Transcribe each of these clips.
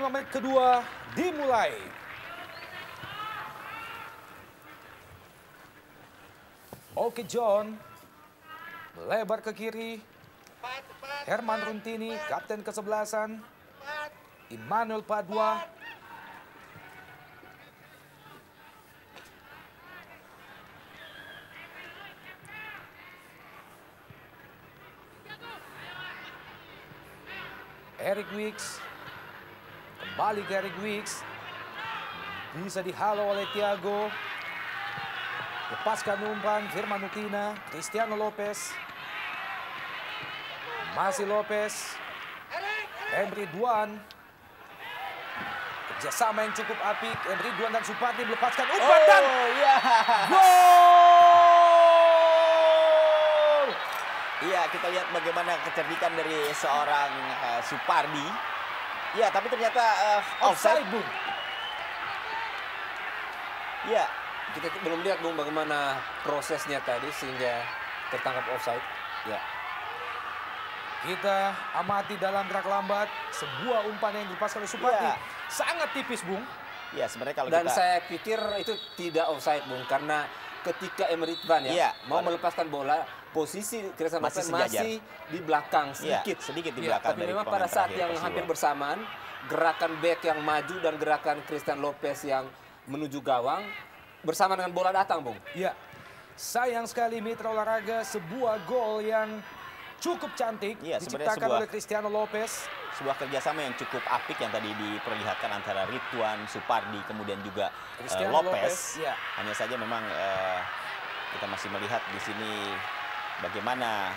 5 menit kedua dimulai. Oke John, melebar ke kiri. Herman Runtini, kapten kesebelasan. Immanuel Padua. Eric Wicks. Kembali ke Eric Wicks. Bisa dihalau oleh Thiago. Lepaskan umpan Firman Utina, Cristiano Lopez. Masih Lopez. Emre Duan. Kerjasama yang cukup apik. Emre Duan dan Supardi melepaskan umpan dan gol! Iya, kita lihat bagaimana kecerdikan dari seorang Supardi. Iya, tapi ternyata offside, Bung. Iya. Kita belum lihat, Bung, bagaimana prosesnya tadi sehingga tertangkap offside. Ya. Kita amati dalam gerak lambat sebuah umpan yang dilepaskan oleh Supardi. Ya. Sangat tipis, Bung. Iya, sebenarnya kalau Dan kita... saya pikir itu tidak offside, Bung, karena ketika Emre Can mau melepaskan bola, posisi Cristiano Lopez masih di belakang sedikit. Sedikit di belakang. Tapi memang pada saat yang hampir bersamaan, gerakan back yang maju dan gerakan Cristiano Lopez yang menuju gawang bersama dengan bola datang, Bung. Ya, sayang sekali mitra olahraga, sebuah gol yang cukup cantik diciptakan oleh Cristiano Lopez. Sebuah kerjasama yang cukup apik yang tadi diperlihatkan antara Ridwan, Supardi, kemudian juga Lopez. Ya. Hanya saja memang kita masih melihat di sini bagaimana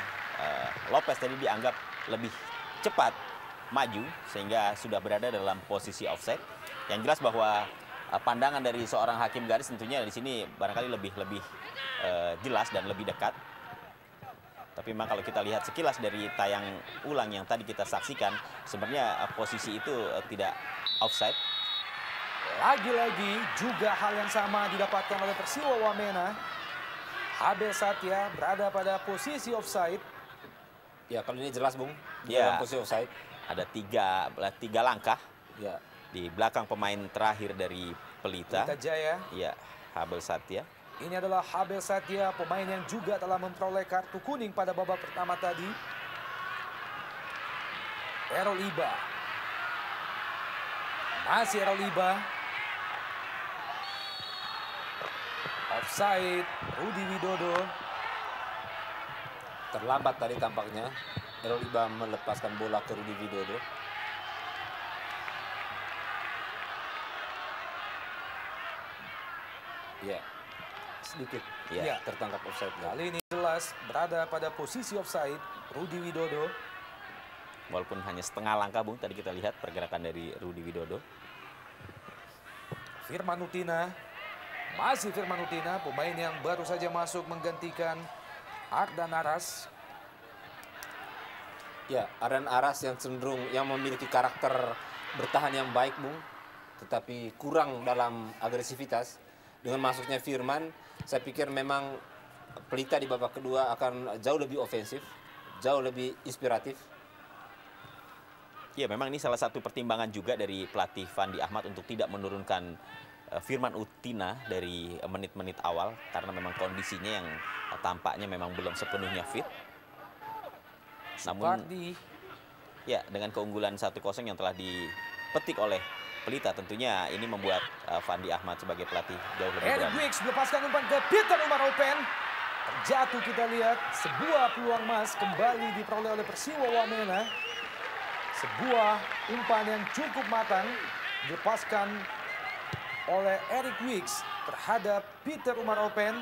Lopez tadi dianggap lebih cepat maju sehingga sudah berada dalam posisi offside. Yang jelas bahwa pandangan dari seorang hakim garis tentunya di sini barangkali lebih jelas dan lebih dekat. Tapi memang kalau kita lihat sekilas dari tayang ulang yang tadi kita saksikan, sebenarnya posisi itu tidak offside. Lagi-lagi juga hal yang sama didapatkan oleh Persiwa Wamena. Abel Satya berada pada posisi offside. Ya, kalau ini jelas, Bung, Ya, dalam posisi offside. ada tiga langkah. Ya. Di belakang pemain terakhir dari Pelita. Pelita Jaya. Ya, Abel Satya. Ini adalah Abel Satya, pemain yang juga telah memperoleh kartu kuning pada babak pertama tadi. Errol Iba. Masih Errol Iba. Offside, Rudi Widodo. Terlambat tadi tampaknya. Errol Iba melepaskan bola ke Rudi Widodo. Ya, sedikit tertangkap offside. Kali ini jelas berada pada posisi offside, Rudi Widodo. Walaupun hanya setengah langkah, Bung, tadi kita lihat pergerakan dari Rudi Widodo. Firman Utina, masih Firman Utina, pemain yang baru saja masuk menggantikan Ardan Aras. Ya, Ardan Aras yang cenderung yang memiliki karakter bertahan yang baik, Bung, tetapi kurang dalam agresivitas. Dengan masuknya Firman, saya pikir memang Pelita di babak kedua akan jauh lebih ofensif, jauh lebih inspiratif. Ya, memang ini salah satu pertimbangan juga dari pelatih Fandi Ahmad untuk tidak menurunkan Firman Utina dari menit-menit awal karena memang kondisinya yang tampaknya memang belum sepenuhnya fit. Namun, ya, dengan keunggulan 1-0 yang telah dipetik oleh Pelita, tentunya ini membuat Fandi Ahmad sebagai pelatih jauh lebih berani. Eric Wicks melepaskan umpan ke Peter Umar Open. Terjatuh, kita lihat sebuah peluang emas kembali diperoleh oleh Persiwa Wamena. Sebuah umpan yang cukup matang dilepaskan oleh Eric Wicks terhadap Peter Umar Open.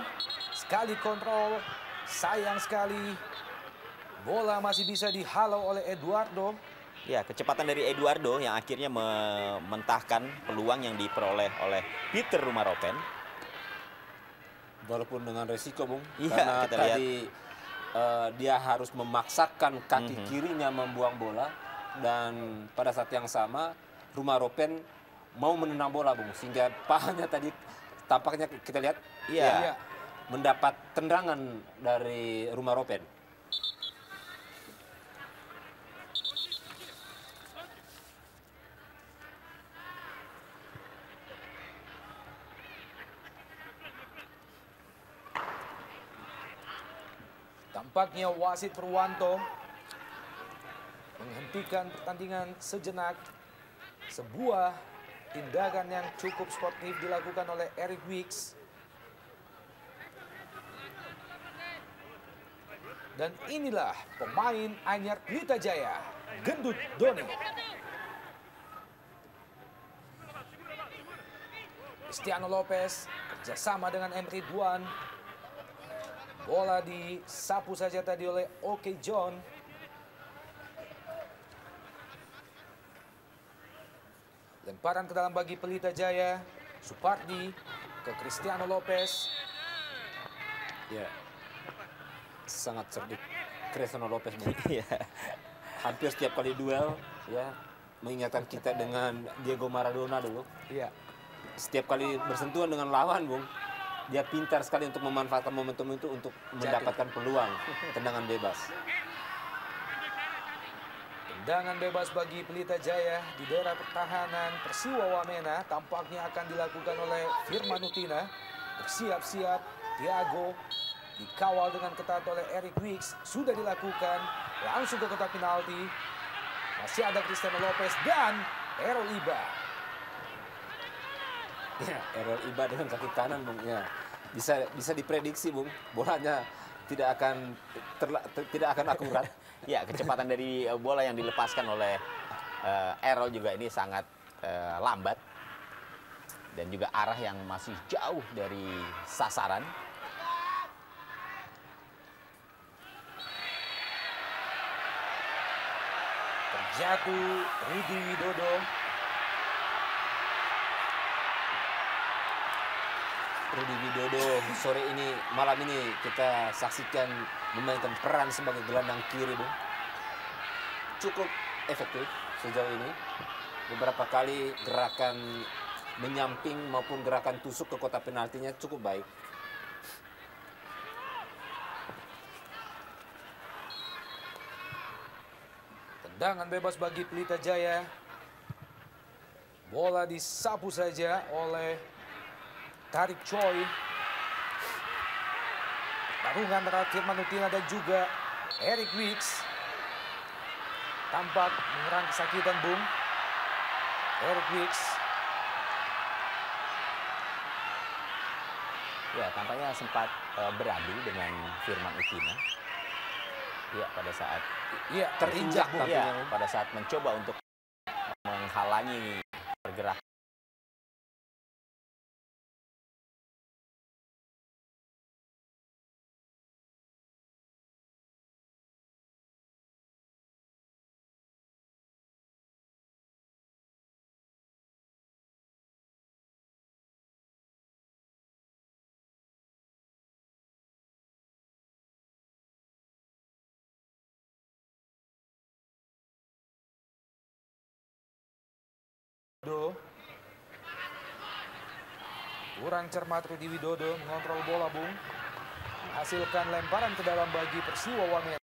Sekali kontrol, sayang sekali. Bola masih bisa dihalau oleh Eduardo. Ya, kecepatan dari Eduardo yang akhirnya mementahkan peluang yang diperoleh oleh Peter Rumaropen. Walaupun dengan resiko, Bung, Iya, karena kita tadi dia harus memaksakan kaki kirinya membuang bola. Dan pada saat yang sama, Rumaropen mau menendang bola, Bung, sehingga pahanya tadi tampaknya kita lihat mendapat tendangan dari Rumaropen. Tampaknya wasit Purwanto menghentikan pertandingan sejenak. Sebuah tindakan yang cukup sportif dilakukan oleh Eric Weeks. Dan inilah pemain Anyar Pelita Jaya, Gendut Doni. Cristiano Lopez kerjasama dengan M. Ridwan. Bola disapu saja tadi oleh Oke John. Lemparan ke dalam bagi Pelita Jaya. Supardi ke Cristiano Lopez. Ya, sangat cerdik Cristiano Lopez. Iya. Hampir setiap kali duel, ya, mengingatkan kita dengan Diego Maradona dulu. Iya. Setiap kali bersentuhan dengan lawan, Bung, dia pintar sekali untuk memanfaatkan momentum itu untuk mendapatkan peluang tendangan bebas. Tendangan bebas bagi Pelita Jaya di daerah pertahanan Persiwa Wamena tampaknya akan dilakukan oleh Firman Utina. Bersiap-siap, Thiago dikawal dengan ketat oleh Eric Weeks. Sudah dilakukan, langsung ke kotak penalti. Masih ada Cristiano Lopez dan Errol Iba. Ya, Errol Iba dengan kaki kanan, Bung. Ya, bisa diprediksi, Bung. Bolanya tidak akan akurat. Ya, kecepatan dari bola yang dilepaskan oleh Errol juga ini sangat lambat. Dan juga arah yang masih jauh dari sasaran. Terjatuh Rudi Widodo. Rudi Widodo malam ini kita saksikan memainkan peran sebagai gelandang kiri, Bung. Cukup efektif sejauh ini. Beberapa kali gerakan menyamping maupun gerakan tusuk ke kotak penaltinya cukup baik. Tendangan bebas bagi Pelita Jaya. Bola disapu saja oleh Tarik Choi. Tarungan antara Firman Utina dan juga Eric Weeks. Tampak menyerang kesakitan, Bung. Eric Weeks. Ya, tampaknya sempat beradu dengan Firman Utina. Ya, pada saat Terinjak, Bung. ya, pada saat mencoba untuk menghalangi pergerakan Kurang cermat Rudi Widodo mengontrol bola, Bung. Hasilkan lemparan ke dalam bagi Persiwa Wamena.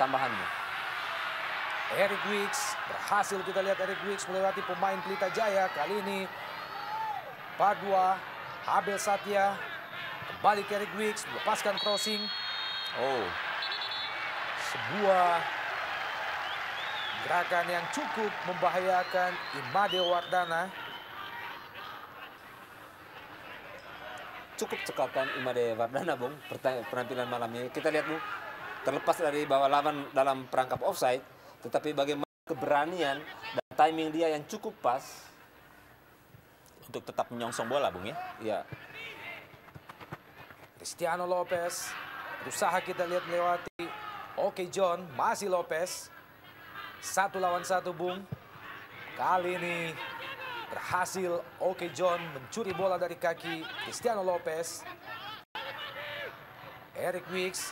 tambahannya. Eric Wicks berhasil, kita lihat Eric Wicks melewati pemain Pelita Jaya. Kali ini Padua, Abel Satya, kembali ke Eric Wicks, melepaskan crossing. Oh, Sebuah gerakan yang cukup membahayakan Imade Wardana. Cukup cekatan Imade Wardana, Bung, penampilan malam ini. Kita lihat, Bung, terlepas dari bahwa lawan dalam perangkap offside, tetapi bagaimana keberanian dan timing dia yang cukup pas. untuk tetap menyongsong bola, Bung ya. Ya, Cristiano Lopez berusaha, kita lihat melewati Oke John, masih Lopez. 1 lawan 1, Bung. Kali ini berhasil Oke John mencuri bola dari kaki Cristiano Lopez. Eric Wicks,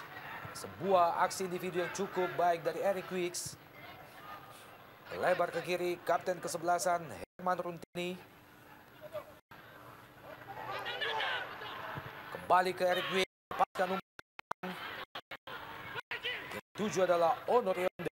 sebuah aksi individu yang cukup baik dari Eric Wicks. Lebar ke kiri, kapten kesebelasan Herman Runtini. Kembali ke Eric Wicks, lepaskan umpan. Yang 7 adalah Onur Yonde.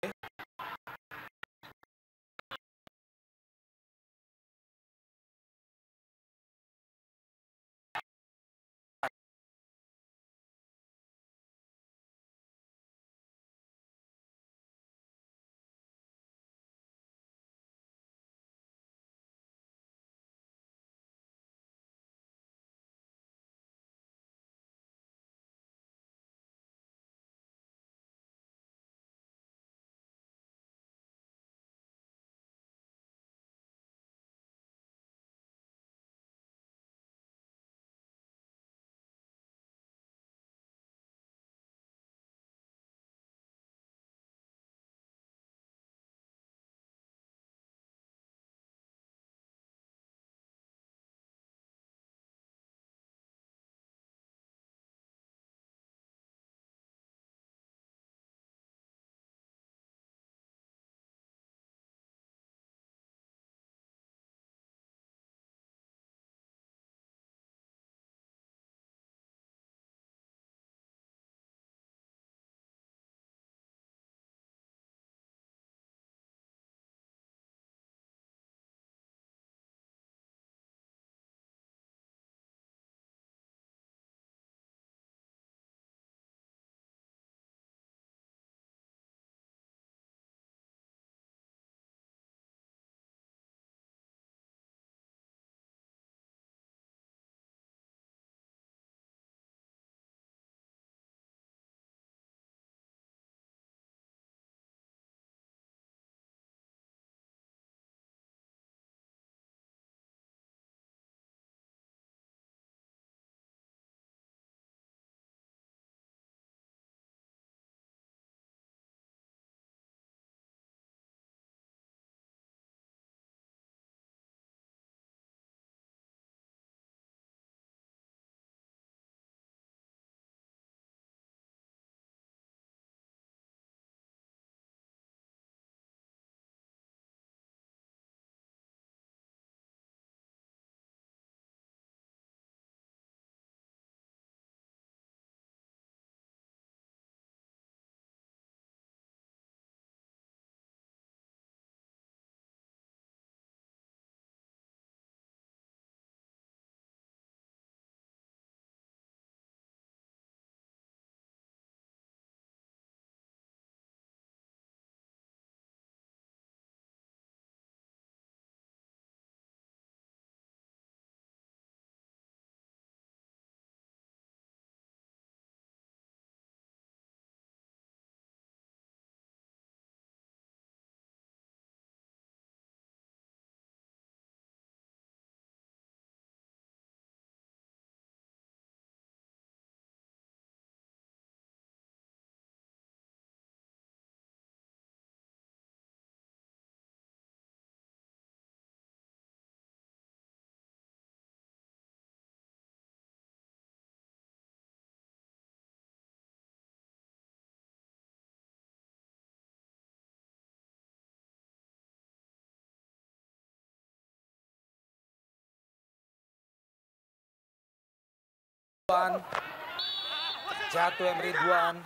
Jatuh Ridwan.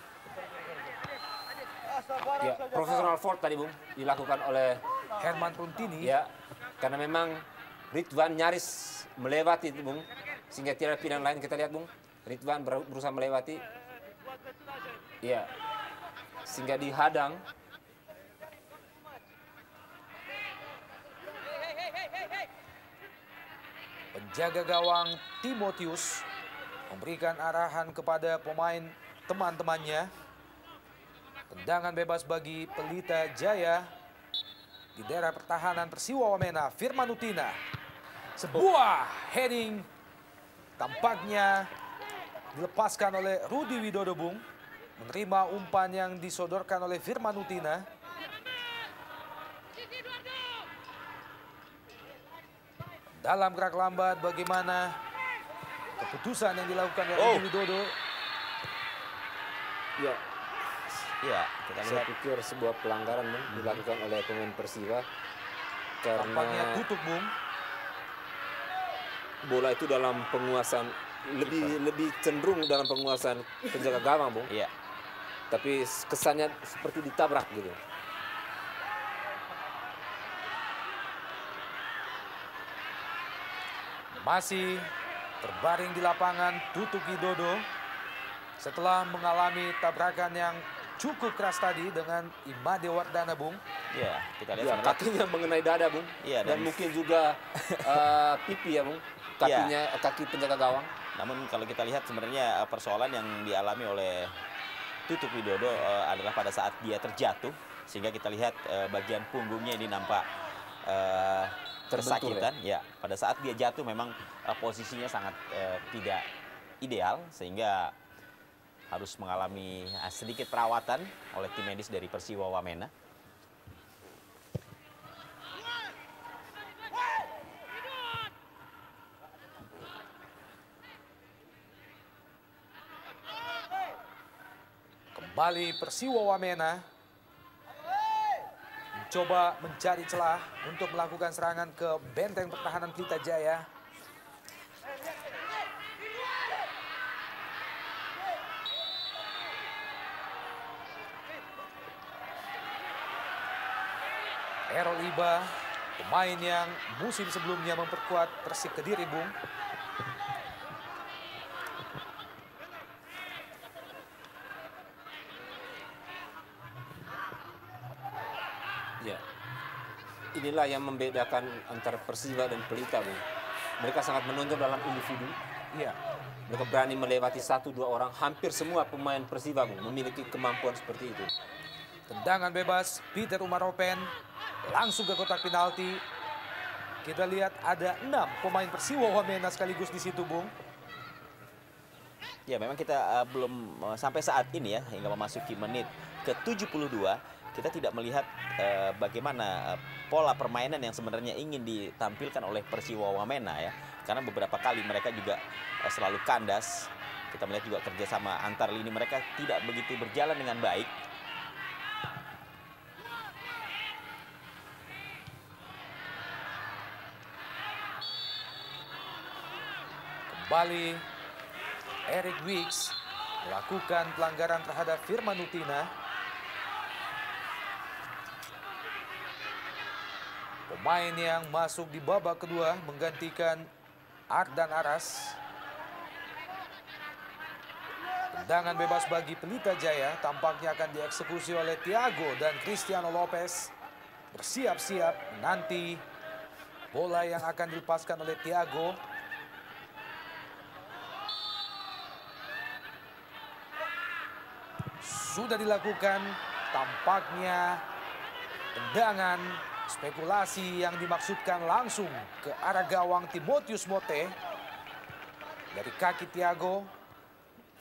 Ya, professional foul tadi Bung dilakukan oleh Herman Runtini. ya, karena memang Ridwan nyaris melewati itu Bung, sehingga tidak ada pilihan lain. Kita lihat Bung, Ridwan berusaha melewati, ya, sehingga dihadang. Penjaga gawang Timotius memberikan arahan kepada pemain teman-temannya. Tendangan bebas bagi Pelita Jaya di daerah pertahanan Persiwa Wamena. Firman Utina, sebuah heading tampaknya dilepaskan oleh Rudi Widodo Bung, menerima umpan yang disodorkan oleh Firman Utina. Dalam gerak lambat, bagaimana keputusan yang dilakukan oleh Rudi Widodo. Ya, Ya, kita saya lihat. pikir sebuah pelanggaran Bung dilakukan oleh pemain Persiwa Tampaknya karena tutup Bung. bola itu dalam penguasaan lebih cenderung dalam penguasaan penjaga gawang Bung, Iya. tapi kesannya seperti ditabrak gitu. Masih terbaring di lapangan Tutuk Widodo setelah mengalami tabrakan yang cukup keras tadi dengan Imade Wardana Bung. Iya, kita lihat Ya, sebenarnya. kakinya mengenai dada Bung, Iya, dan dan- mungkin juga pipi ya Bung, kakinya kaki penjaga gawang. Namun kalau kita lihat sebenarnya persoalan yang dialami oleh Tutuk Widodo adalah pada saat dia terjatuh, sehingga kita lihat bagian punggungnya ini nampak Terbentur, tersakitan. Ya, pada saat dia jatuh memang posisinya sangat tidak ideal, sehingga harus mengalami sedikit perawatan oleh tim medis dari Persiwa Wamena. Kembali Persiwa Wamena mencoba mencari celah untuk melakukan serangan ke benteng pertahanan Pelita Jaya. Errol Iba, pemain yang musim sebelumnya memperkuat Persik Kediri Bung. Ya. Inilah yang membedakan antara Persiwa dan Pelita Bung. Mereka sangat menonjol dalam individu. Iya. Mereka berani melewati 1-2 orang. Hampir semua pemain Persiwa Bung memiliki kemampuan seperti itu. Tendangan bebas Peter Umaropen langsung ke kotak penalti. Kita lihat ada 6 pemain Persiwa Wamena sekaligus di situ Bung. Ya, memang kita belum sampai saat ini ya, hingga memasuki menit ke-72, kita tidak melihat bagaimana pola permainan yang sebenarnya ingin ditampilkan oleh Persiwa Wamena ya. Karena beberapa kali mereka juga selalu kandas. Kita melihat juga kerjasama antar lini mereka tidak begitu berjalan dengan baik. Kembali Eric Wicks melakukan pelanggaran terhadap Firman Utina. Pemain yang masuk di babak kedua menggantikan Ardan Aras. Tendangan bebas bagi Pelita Jaya tampaknya akan dieksekusi oleh Thiago dan Cristiano Lopez. Bersiap-siap nanti bola yang akan dilepaskan oleh Thiago. Sudah dilakukan, tampaknya tendangan spekulasi yang dimaksudkan langsung ke arah gawang Timotius Mote. Dari kaki Thiago,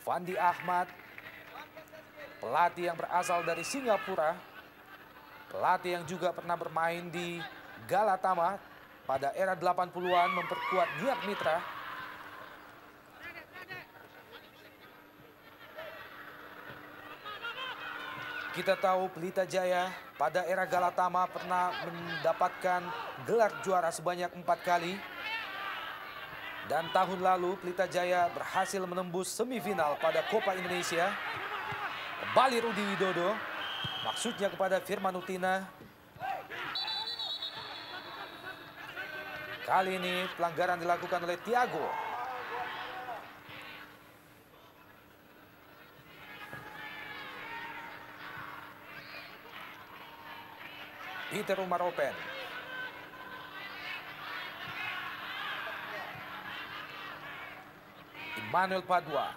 Fandi Ahmad, pelatih yang berasal dari Singapura, pelatih yang juga pernah bermain di Galatama pada era 80-an memperkuat Niat Mitra. Kita tahu Pelita Jaya pada era Galatama pernah mendapatkan gelar juara sebanyak 4 kali. Dan tahun lalu Pelita Jaya berhasil menembus semifinal pada Copa Indonesia. Kembali Rudi Widodo Maksudnya kepada Firman Utina. Kali ini pelanggaran dilakukan oleh Thiago. Peter Umaropen. Emmanuel Padua.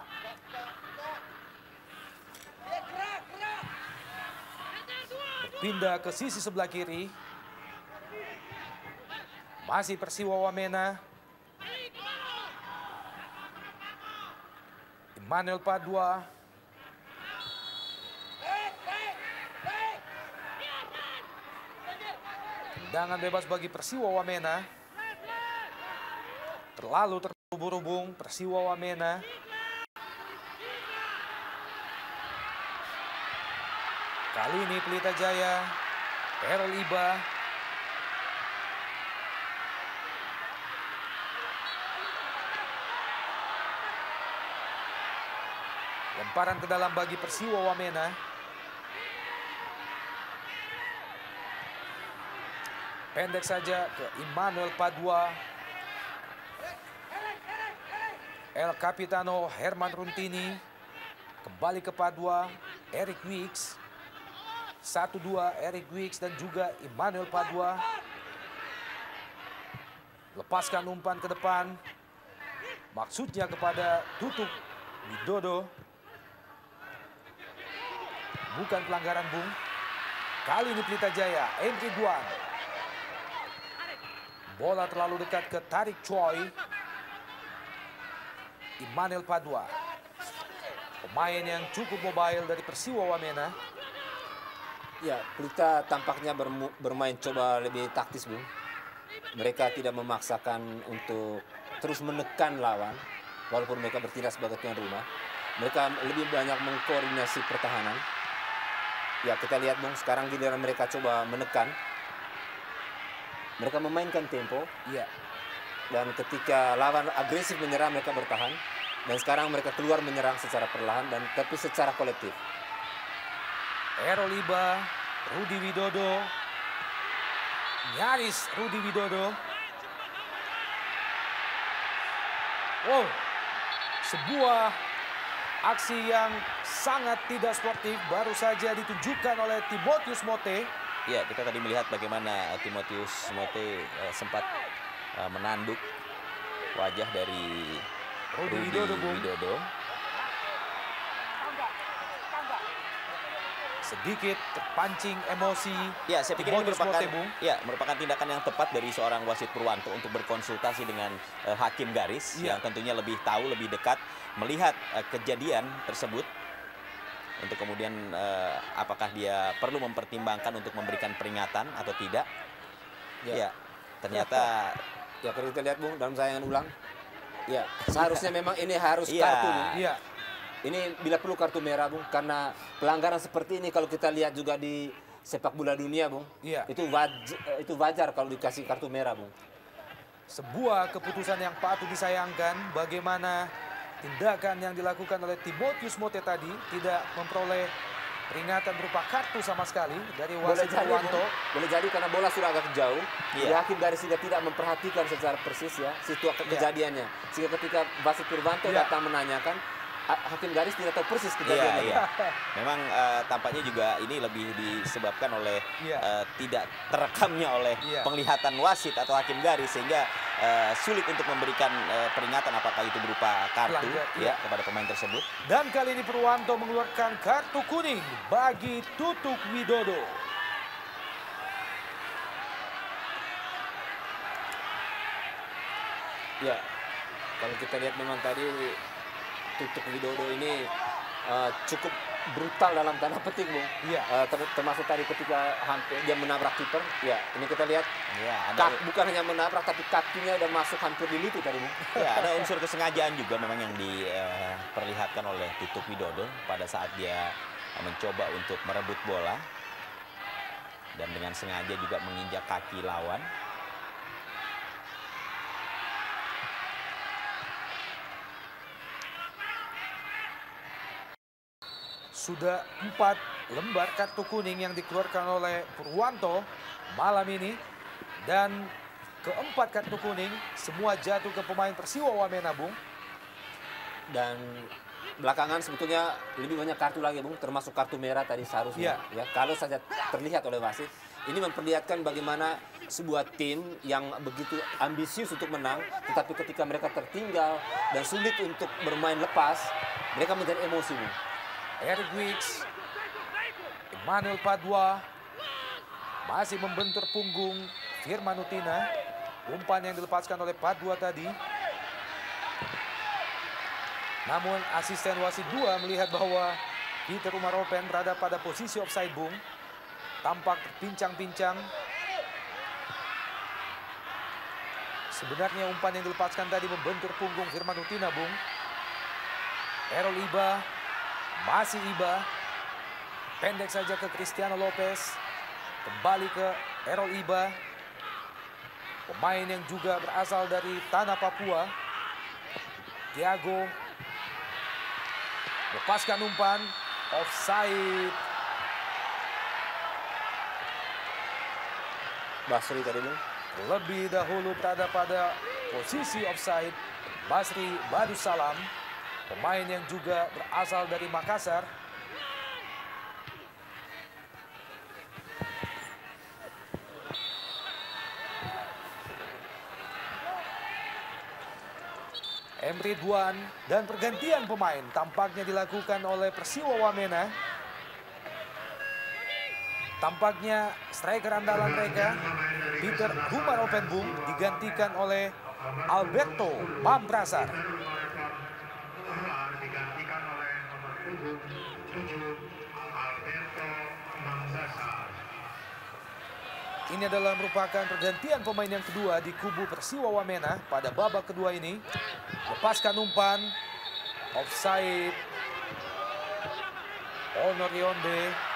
Berpindah ke sisi sebelah kiri. Masih Persiwa Wamena. Emmanuel Padua. Tendangan bebas bagi Persiwa Wamena. Terlalu terhubung-hubung Persiwa Wamena. Kali ini Pelita Jaya. Errol Iba. Lemparan ke dalam bagi Persiwa Wamena. Pendek saja ke Emmanuel Padua. El Capitano Herman Runtini. Kembali ke Padua. Eric Wicks. 1-2 Eric Wicks dan juga Emmanuel Padua. Lepaskan umpan ke depan. Maksudnya kepada Tutuk Widodo. Bukan pelanggaran, Bung. Kali ini Pelita Jaya, Henry Guan. Bola terlalu dekat ke Tarik Choi. Emmanuel Padua. Pemain yang cukup mobile dari Persiwa Wamena. Ya, Pelita tampaknya bermain coba lebih taktis, Bung. Mereka tidak memaksakan untuk terus menekan lawan, walaupun mereka bertindak sebagai tuan rumah. Mereka lebih banyak mengkoordinasi pertahanan. Ya, kita lihat, Bung, sekarang giliran mereka coba menekan. Mereka memainkan tempo. Iya. Dan ketika lawan agresif menyerang, mereka bertahan. Dan sekarang mereka keluar menyerang secara perlahan dan tapi secara kolektif. Errol Iba, Rudi Widodo. Nyaris Rudi Widodo. Wow. Sebuah aksi yang sangat tidak sportif baru saja ditunjukkan oleh Timotius Mote. Ya, kita tadi melihat bagaimana Timotius Mote sempat menanduk wajah dari Rudi Rudi Widodo. Sedikit terpancing emosi. Ya, saya pikir ini Timotius merupakan Mote, Bung. merupakan tindakan yang tepat dari seorang wasit Purwanto untuk berkonsultasi dengan hakim garis yang tentunya lebih tahu, lebih dekat melihat kejadian tersebut untuk kemudian apakah dia perlu mempertimbangkan untuk memberikan peringatan atau tidak. Ya, ternyata ya kalau kita lihat, Bung, dalam sayangan ulang, ya seharusnya memang ini harus Iya. kartu, Bung. Iya. Ini bila perlu kartu merah, Bung, karena pelanggaran seperti ini kalau kita lihat juga di sepak bola dunia, Bung, Iya. itu wajar kalau dikasih kartu merah, Bung. Sebuah keputusan yang patut disayangkan bagaimana tindakan yang dilakukan oleh Timotius Mote tadi tidak memperoleh peringatan berupa kartu sama sekali dari wasit Purwanto. Boleh jadi karena bola sudah agak jauh, Iya. hakim garis juga tidak memperhatikan secara persis ya situasi kejadiannya. Sehingga ketika wasit Purwanto datang menanyakan, hakim garis tidak tahu persis kejadiannya. Iya. Memang tampaknya juga ini lebih disebabkan oleh tidak terekamnya oleh penglihatan wasit atau hakim garis sehingga sulit untuk memberikan peringatan apakah itu berupa kartu kepada pemain tersebut. Dan kali ini Purwanto mengeluarkan kartu kuning bagi Tutuk Widodo. Ya, kalau kita lihat memang tadi Tutuk Widodo ini cukup brutal dalam tanda petik, Bung. Iya. Termasuk tadi ketika hampir dia menabrak kiper. Ya, ini kita lihat bukan hanya menabrak tapi kakinya udah masuk hampir di lutut tadi, Bung. Ya, ada unsur kesengajaan juga memang yang diperlihatkan oleh Tutuk Widodo pada saat dia mencoba untuk merebut bola dan dengan sengaja juga menginjak kaki lawan. Sudah 4 lembar kartu kuning yang dikeluarkan oleh Purwanto malam ini. Dan keempat kartu kuning semua jatuh ke pemain Persiwa Wamena, Bung. Dan belakangan sebetulnya lebih banyak kartu lagi, Bung, termasuk kartu merah tadi seharusnya. Ya, kalau saja terlihat oleh wasit, ini memperlihatkan bagaimana sebuah tim yang begitu ambisius untuk menang, tetapi ketika mereka tertinggal dan sulit untuk bermain lepas, mereka menjadi emosi, Bung. Eric Wicks, Emmanuel Padua masih membentur punggung Firman Utina. Umpan yang dilepaskan oleh Padua tadi. Namun asisten wasit 2 melihat bahwa Peter Umaropen berada pada posisi offside, Bung. Tampak terpincang-pincang. Sebenarnya umpan yang dilepaskan tadi membentur punggung Firman Utina, Bung. Errol Iba, masih Iba. Pendek saja ke Cristiano Lopez. Kembali ke Errol Iba. Pemain yang juga berasal dari tanah Papua. Thiago. Lepaskan umpan. Offside. Basri tadi, Bung. Lebih dahulu berada pada posisi offside Basri Badussalam, pemain yang juga berasal dari Makassar. Emre Duan dan pergantian pemain tampaknya dilakukan oleh Persiwa Wamena. Tampaknya striker andalan mereka, Peter Umaropen, Bung, digantikan oleh Alberto Mamprasar. Digantikan oleh nomor punggung 7 Alberto Mamprasar. Ini adalah merupakan pergantian pemain yang kedua di kubu Persiwa Wamena pada babak kedua ini. Lepaskan umpan, offside. Honor Rionde.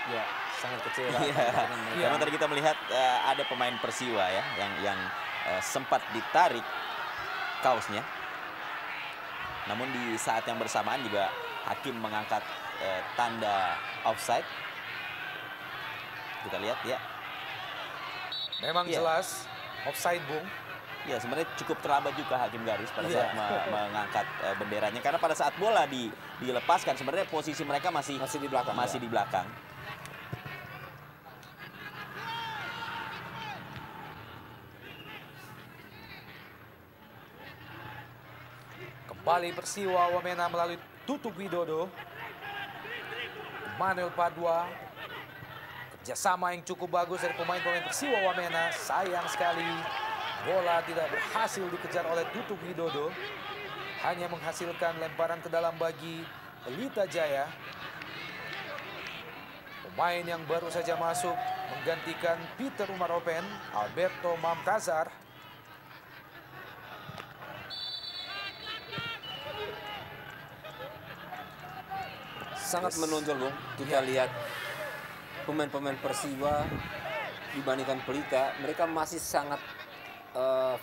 Ya, sangat kecewa. Iya. Karena tadi kita melihat ada pemain Persiwa ya yang sempat ditarik kaosnya. Namun di saat yang bersamaan juga hakim mengangkat tanda offside. Kita lihat ya. Memang jelas offside, Bung. Ya, sebenarnya cukup terlambat juga hakim garis pada saat mengangkat benderanya, karena pada saat bola dilepaskan sebenarnya posisi mereka masih di belakang. di belakang. Kembali Persiwa Wamena melalui Tutuk Widodo. Emmanuel Padua. Kerjasama yang cukup bagus dari pemain-pemain Persiwa Wamena. Sayang sekali bola tidak berhasil dikejar oleh Tutuk Widodo. Hanya menghasilkan lemparan ke dalam bagi Pelita Jaya. Pemain yang baru saja masuk menggantikan Peter Umaropen, Alberto Mamprasar. Sangat menonjol, Bung. Kita lihat pemain-pemain Persiwa dibandingkan Pelita, mereka masih sangat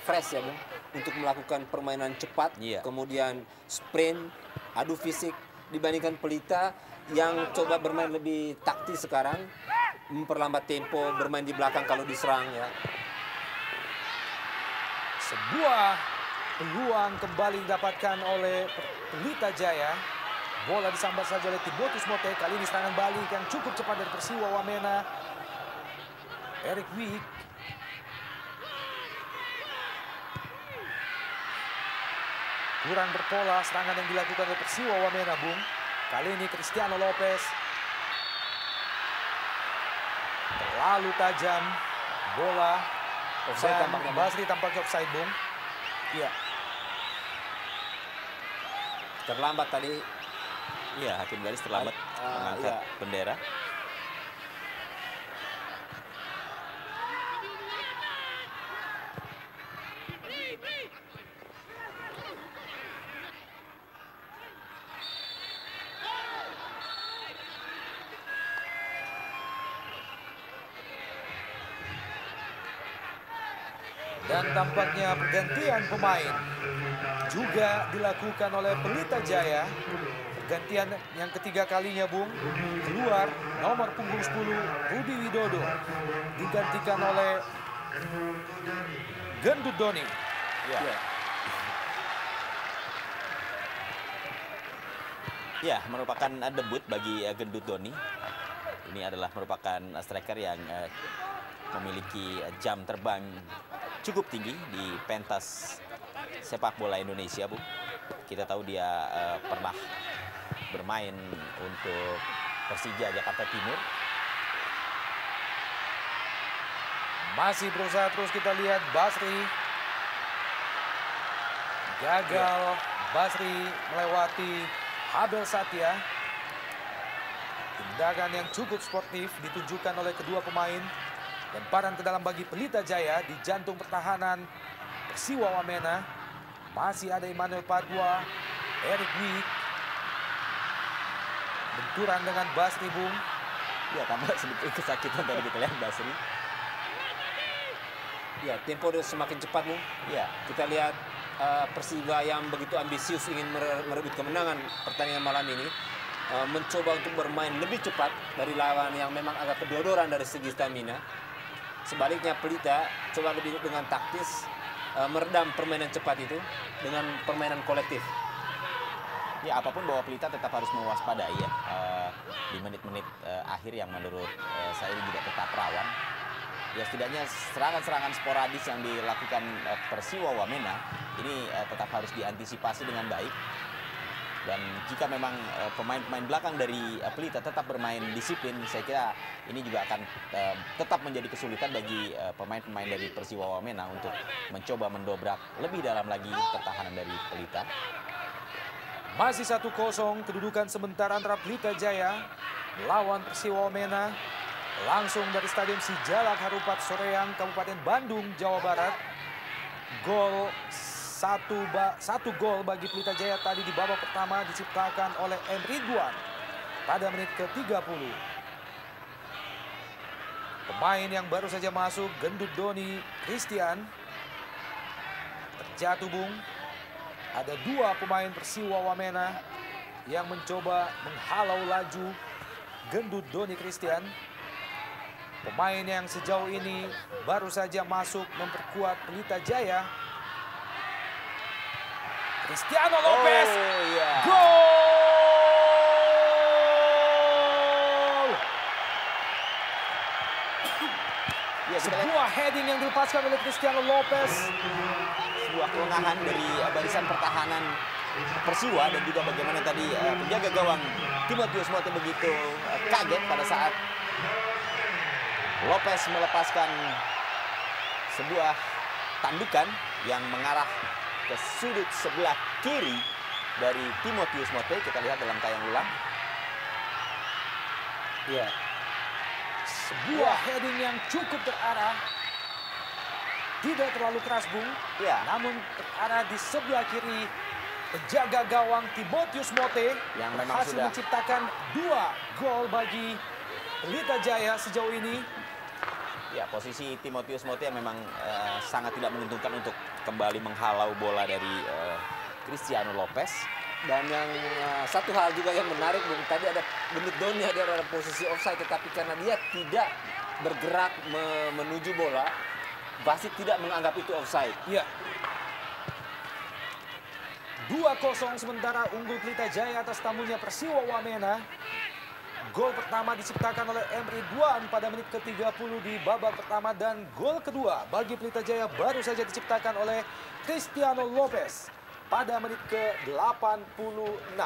fresh ya, Bung, untuk melakukan permainan cepat, kemudian sprint, adu fisik, dibandingkan Pelita yang coba bermain lebih taktis sekarang, memperlambat tempo, bermain di belakang kalau diserang ya. Sebuah peluang kembali didapatkan oleh Pelita Jaya. Bola disambar saja oleh Timotius Mote. Kali ini serangan balik yang cukup cepat dari Persiwa Wamena. Eric Wick. Kurang berpola serangan yang dilakukan oleh Persiwa Wamena, Bung. Kali ini Cristiano Lopez. Terlalu tajam bola. Offside Dan tampaknya, Basri tampaknya offside, Bung. Iya. Terlambat tadi. Iya, hakim garis terlambat mengangkat bendera. Dan tampaknya pergantian pemain juga dilakukan oleh Pelita Jaya. Pergantian yang ketiga kalinya, Bung. Keluar nomor punggung 10 Rudi Widodo digantikan oleh Gendut Doni. Ya, merupakan debut bagi Gendut Doni. Ini adalah merupakan striker yang memiliki jam terbang cukup tinggi di pentas sepak bola Indonesia, Bu. Kita tahu dia pernah bermain untuk Persija Jakarta Timur. Masih berusaha terus, kita lihat Basri. Gagal Basri melewati Abel Satya. Tindakan yang cukup sportif ditunjukkan oleh kedua pemain. Lemparan ke dalam bagi Pelita Jaya di jantung pertahanan Persiwa Wamena. Masih ada Emmanuel Padua, Eric Wik. Benturan dengan Basri, Bung. Ya, tambah sedikit kesakitan tadi kita lihat Basri. Ya, tempo semakin cepat, Bung. Ya, Kita lihat Persiba yang begitu ambisius ingin merebut kemenangan pertandingan malam ini. Mencoba untuk bermain lebih cepat dari lawan yang memang agak kedodoran dari segi stamina. Sebaliknya Pelita coba lebih dengan taktis, meredam permainan cepat itu dengan permainan kolektif. ya apapun bahwa Pelita tetap harus mewaspadai ya di menit-menit akhir yang menurut saya ini juga tetap rawan. Ya setidaknya serangan-serangan sporadis yang dilakukan Persiwa Wamena ini tetap harus diantisipasi dengan baik. Dan jika memang pemain-pemain belakang dari Pelita tetap bermain disiplin, saya kira ini juga akan tetap menjadi kesulitan bagi pemain-pemain dari Persiwa Wamena untuk mencoba mendobrak lebih dalam lagi pertahanan dari Pelita. Masih 1-0 kedudukan sementara antara Pelita Jaya melawan Persiwa Wamena. Langsung dari Stadion Sijalak Harupat Soreang, Kabupaten Bandung, Jawa Barat. Satu gol bagi Pelita Jaya tadi di babak pertama diciptakan oleh M. Ridwan pada menit ke-30. Pemain yang baru saja masuk, Gendut Doni Christian, terjatuh, Bung. Ada dua pemain Persiwa Wamena yang mencoba menghalau laju Gendut Doni Christian. Pemain yang sejauh ini baru saja masuk memperkuat Pelita Jaya. Cristiano Lopez, gol! Ya, Sebuah heading yang dilepaskan oleh Cristiano Lopez. Sebuah kelengahan dari barisan pertahanan Persiwa dan juga bagaimana tadi penjaga gawang Timotius Mote begitu kaget pada saat Lopez melepaskan sebuah tandukan yang mengarah ke sudut sebelah kiri dari Timotius Mote. Kita lihat dalam tayang ulang. Ya, Sebuah heading yang cukup terarah. Tidak terlalu keras, Bung. Ya. Namun terarah di sebelah kiri penjaga gawang Timotius Mote Yang memang berhasil sudah menciptakan 2 gol bagi Pelita Jaya sejauh ini. Ya, posisi Timotius Mote memang sangat tidak menguntungkan untuk kembali menghalau bola dari Cristiano Lopez. dan yang satu hal juga yang menarik, Bung, tadi ada Gendut Doni ada dalam posisi offside, tetapi karena dia tidak bergerak menuju bola, wasit tidak menganggap itu offside. Ya. 2-0 sementara unggul Pelita Jaya atas tamunya Persiwa Wamena. Gol pertama diciptakan oleh M. Ridwan pada menit ke-30 di babak pertama dan gol kedua bagi Pelita Jaya baru saja diciptakan oleh Cristiano Lopez pada menit ke-86.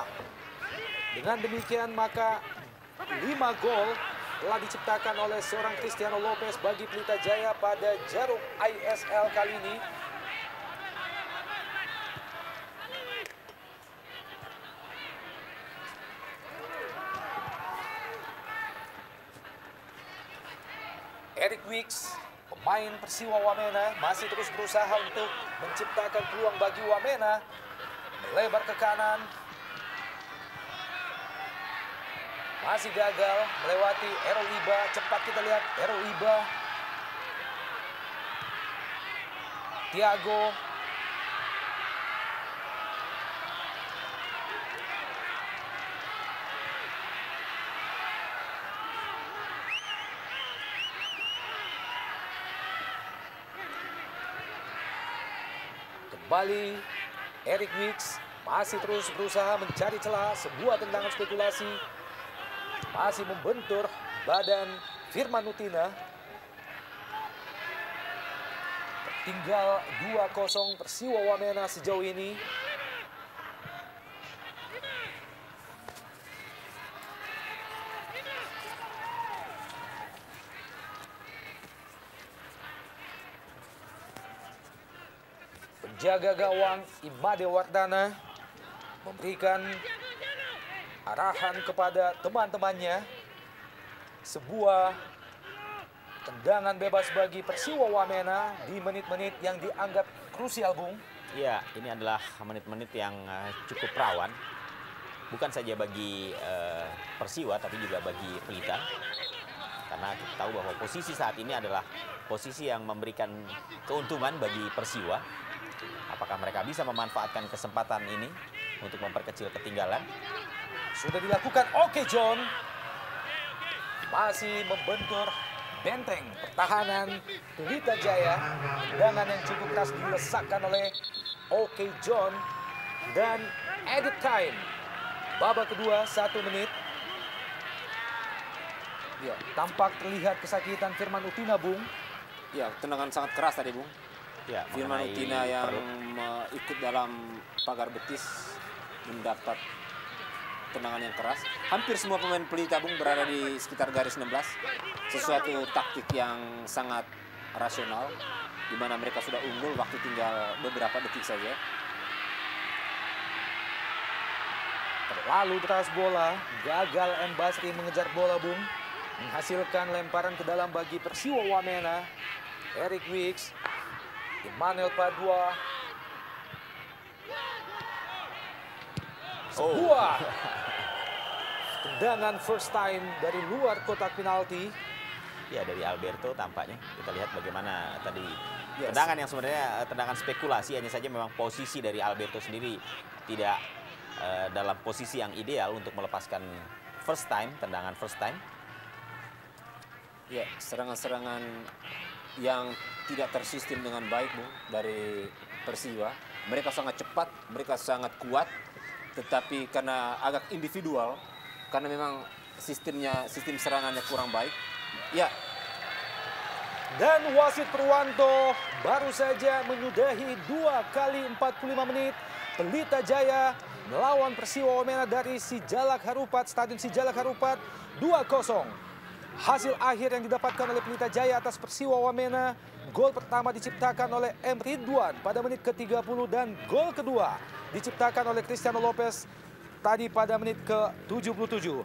Dengan demikian maka 5 gol telah diciptakan oleh seorang Cristiano Lopez bagi Pelita Jaya pada jarum ISL kali ini. Eric Wicks, pemain Persiwa Wamena, masih terus berusaha untuk menciptakan peluang bagi Wamena. Melebar ke kanan. Masih gagal melewati Errol Iba. Cepat kita lihat Errol Iba. Tiago. Kembali Eric Wicks masih terus berusaha mencari celah, sebuah tendangan spekulasi masih membentur badan Firman Utina. Tinggal 2-0 Persiwa Wamena sejauh ini. Penjaga gawang Imade Wardana memberikan arahan kepada teman-temannya. Sebuah tendangan bebas bagi Persiwa Wamena di menit-menit yang dianggap krusial, Bung. Ya, ini adalah menit-menit yang cukup rawan. Bukan saja bagi Persiwa, tapi juga bagi Pelita. Karena kita tahu bahwa posisi saat ini adalah posisi yang memberikan keuntungan bagi Persiwa. Apakah mereka bisa memanfaatkan kesempatan ini untuk memperkecil ketinggalan? Sudah dilakukan. Oke, John masih membentur benteng pertahanan Pelita Jaya. Tendangan yang cukup keras dilesakkan oleh Oke John. Dan edit time babak kedua 1 menit. Ya, tampak terlihat kesakitan Firman Utina, Bung. Ya, tendangan sangat keras tadi, Bung. Ya, Firman Utina yang ikut dalam pagar betis mendapat tendangan yang keras. Hampir semua pemain Pelita, Bung, berada di sekitar garis 16. Sesuatu taktik yang sangat rasional, di mana mereka sudah unggul waktu tinggal beberapa detik saja. Terlalu deras bola, gagal M. Basri mengejar bola, Bung. Menghasilkan lemparan ke dalam bagi Persiwa Wamena. Eric Wicks, Emmanuel Padua. Sebuah tendangan first time dari luar kotak penalti. Ya, dari Alberto tampaknya. Kita lihat bagaimana tadi tendangan yang sebenarnya tendangan spekulasi, hanya saja memang posisi dari Alberto sendiri tidak dalam posisi yang ideal untuk melepaskan first time, tendangan first time. Ya, serangan-serangan yang tidak tersistem dengan baik, Bung, dari Persiwa. Mereka sangat cepat, mereka sangat kuat, tetapi karena agak individual, karena memang sistem serangannya kurang baik. Ya. Dan wasit Purwanto baru saja menyudahi 2 kali 45 menit. Pelita Jaya melawan Persiwa Wamena dari Sijalak Harupat, Stadion Sijalak Harupat, 2-0. Hasil akhir yang didapatkan oleh Pelita Jaya atas Persiwa Wamena. Gol pertama diciptakan oleh M. Ridwan pada menit ke-30 dan gol kedua diciptakan oleh Cristiano Lopez tadi pada menit ke-77.